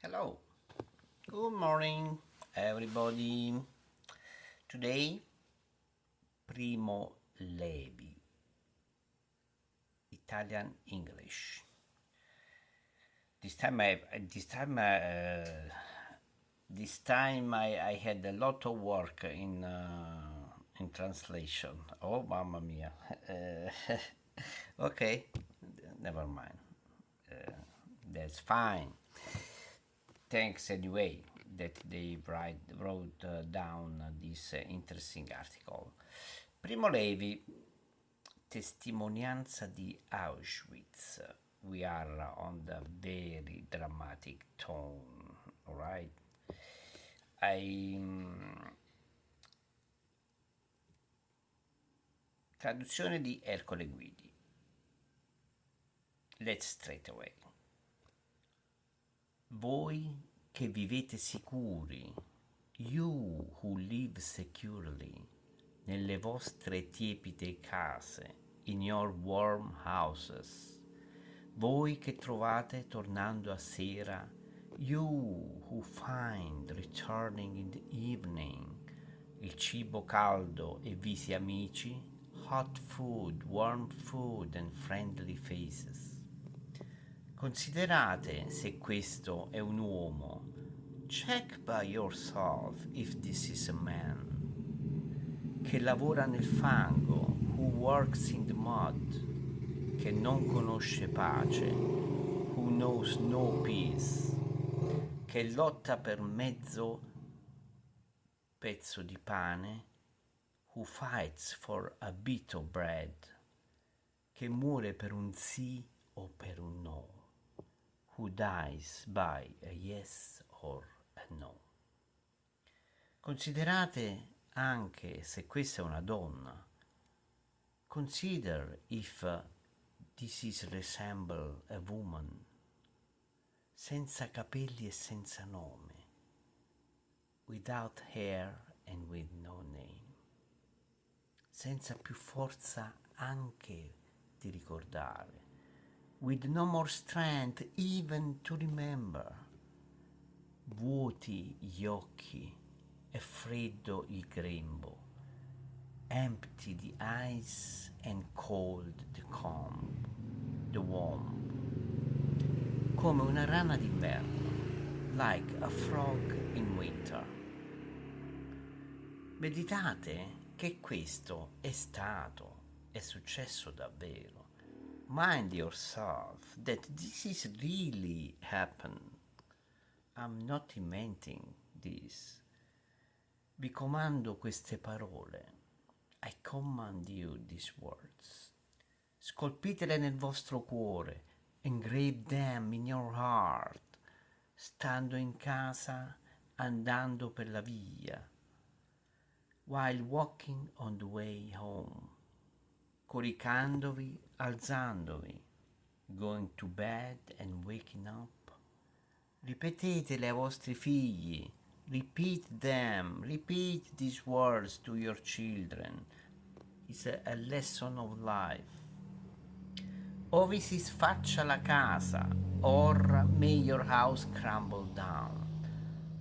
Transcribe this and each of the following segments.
Hello, good morning, everybody. Today, Primo Levi, Italian English. This time, I this time, this time I had a lot of work in translation. Oh, mamma mia. Okay, never mind. That's fine. Thanks anyway that they wrote down this interesting article. Primo Levi, testimonianza di Auschwitz. We are on the very dramatic tone, alright? I Traduzione di Ercole Guidi. Let's straight away. Voi che vivete sicuri, you who live securely, nelle vostre tiepide case, in your warm houses, voi che trovate tornando a sera, you who find returning in the evening, il cibo caldo e visi amici, hot food, warm food and friendly faces. Considerate se questo è un uomo. Check by yourself if this is a man. Che lavora nel fango, who works in the mud, che non conosce pace, who knows no peace, che lotta per mezzo pezzo di pane, who fights for a bit of bread, che muore per un sì o per un no, who dies by a yes or a no. Considerate anche se questa è una donna. Consider if this is resemble a woman, senza capelli e senza nome, without hair and with no name, senza più forza anche di ricordare, with no more strength even to remember, vuoti gli occhi e freddo il grembo, empty the eyes and cold the comb, the womb, come una rana d'inverno, like a frog in winter. Meditate che questo è successo davvero. Mind yourself that this is really happened. I'm not inventing this. Vi comando queste parole. I command you these words. Scolpitele nel vostro cuore. Engrave them in your heart. Stando in casa, andando per la via. While walking on the way home. Coricandovi, alzandovi. Going to bed and waking up. Ripetetele ai vostri figli. Repeat them. Repeat these words to your children. It's a lesson of life. O vi si sfaccia la casa, or may your house crumble down.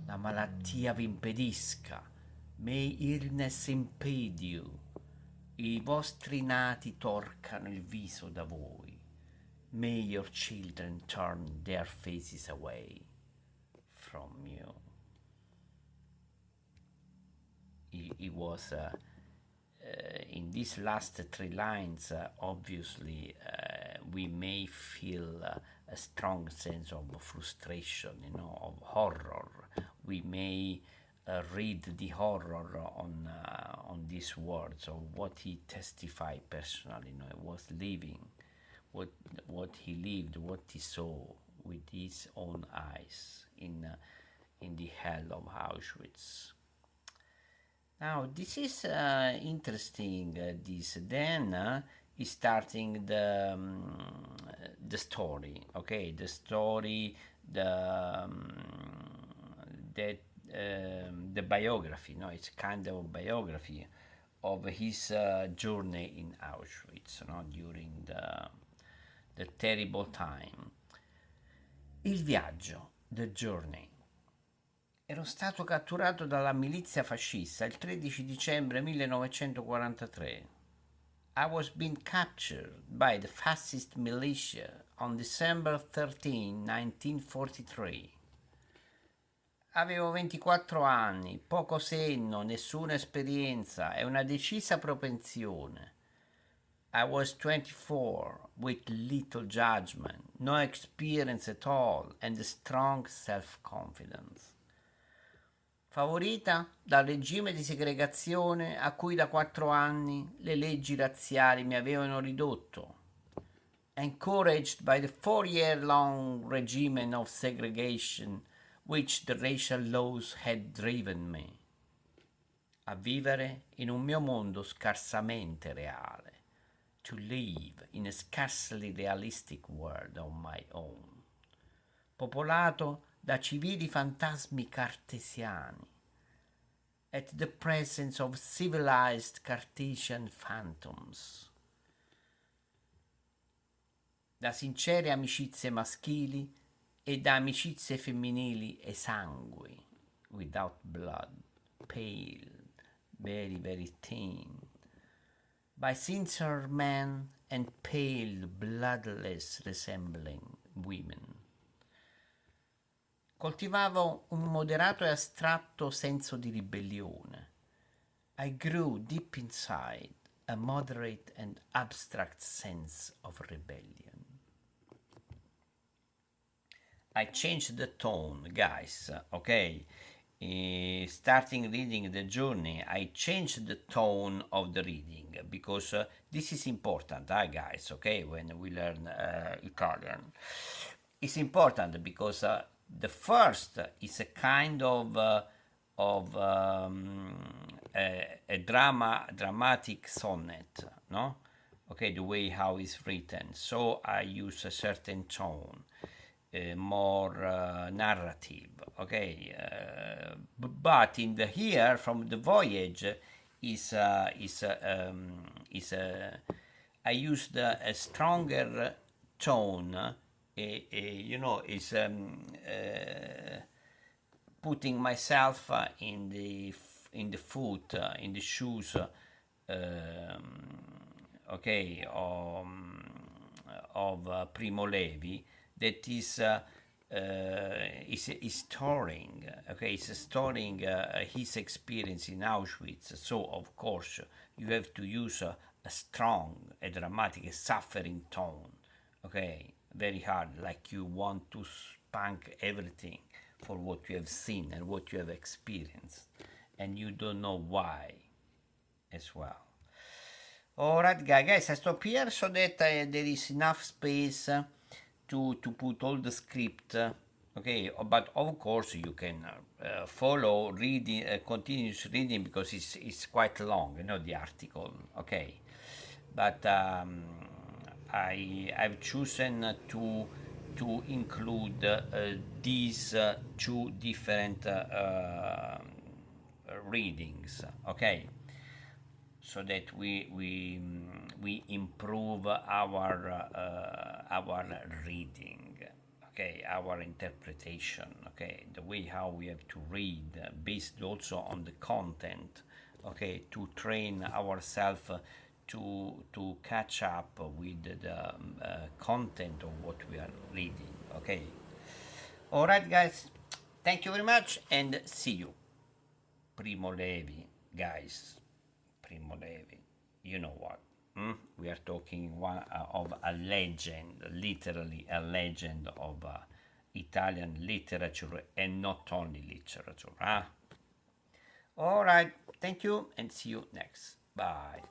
La malattia vi impedisca. May illness impede you. I vostri nati torcano il viso da voi. May your children turn their faces away from you. It was in these last three lines, obviously, we may feel a strong sense of frustration, of horror. We may read the horror on these words of what he testified personally. Was living, what he lived, what he saw with his own eyes in the hell of Auschwitz. Now this is interesting. This then is starting the story. Okay, the story, that the biography. No, it's kind of a biography of his journey in Auschwitz. During the terrible time. Il viaggio. The Journey. Ero stato catturato dalla milizia fascista il 13 dicembre 1943. I was being captured by the fascist militia on December 13, 1943. Avevo 24 anni, poco senno, nessuna esperienza e una decisa propensione. I was 24, with little judgment, no experience at all, and a strong self-confidence. Favorita dal regime di segregazione a cui da 4 anni le leggi razziali mi avevano ridotto. Encouraged by the 4-year-long regime of segregation which the racial laws had driven me. A vivere in un mio mondo scarsamente reale. To live in a scarcely realistic world on my own. Popolato da civili fantasmi cartesiani. At the presence of civilized Cartesian phantoms. Da sincere amicizie maschili e da amicizie femminili esangui, without blood, pale, very, very thin, by sincere men and pale, bloodless resembling women. Coltivavo un moderato e astratto senso di ribellione. I grew deep inside a moderate and abstract sense of rebellion. I changed the tone, guys, okay? Starting reading the journey, I changed the tone of the reading because this is important, guys, okay? When we learn Italian. It's important because the first is a kind of a dramatic sonnet, no? Okay, the way how it's written. So I use a certain tone. More narrative, okay, but in the here from the voyage I used a stronger tone, is putting myself in the foot, in the shoes, okay, of Primo Levi. That is storing, okay, is storing his experience in Auschwitz. So of course you have to use a strong, a dramatic, a suffering tone, okay, very hard, like you want to spank everything for what you have seen and what you have experienced, and you don't know why as well. Alright, guys, I stop here so that there is enough space to put all the script, okay, but of course you can follow reading, continuous reading, because it's quite long, the article, okay, but I've chosen to include these two different readings, okay, so that we improve our reading, okay, our interpretation, okay, the way how we have to read, based also on the content, okay, to train ourselves to catch up with the content of what we are reading, okay. All right, guys, thank you very much and see you. Primo Levi, guys. Primo Levi, you know what? We are talking of a legend, literally a legend of Italian literature, and not only literature. All right, thank you and see you next. Bye.